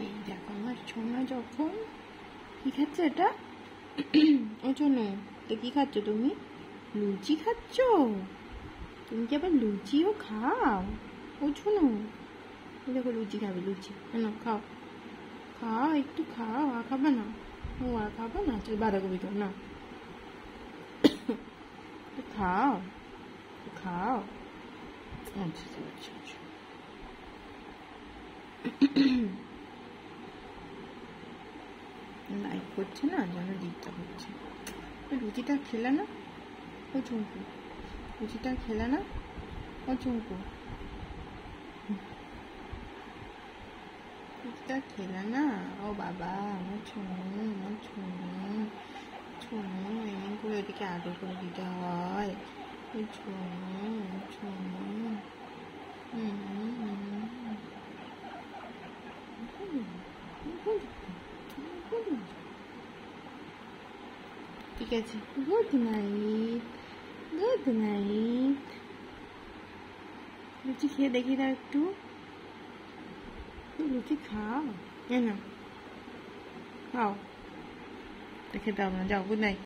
এই দেখো আমার সোনা যখন কি খাচ্ছে এটা ও শোনো তো কি খাচ্ছ তুমি লুচি খাচ্ছ তুমি কি আবার লুচিও খাও ও শোনো দেখো লুচি খাবে লুচি না খাও খাও একটু খাও আর খাবে না ও আর খাবে না চল বাঁধাকপি খাও না খাও খাও আচ্ছা আচ্ছা আচ্ছা লাইক করছে না যেন দিকটা হচ্ছে লুচিটা খেলে না ও চুমকু লুচিটা খেলে না ও চুমকু লুচিটা খেলে না ও বাবা আমার ছুনু এমন করে এদিকে আদর করে দিতে হয় ওই ছুনু ঠিক আছে গুড নাইট লুচি খেয়ে দেখি দাও একটু লুচি খাও না খাও দেখে দাও না যাও গুড নাইট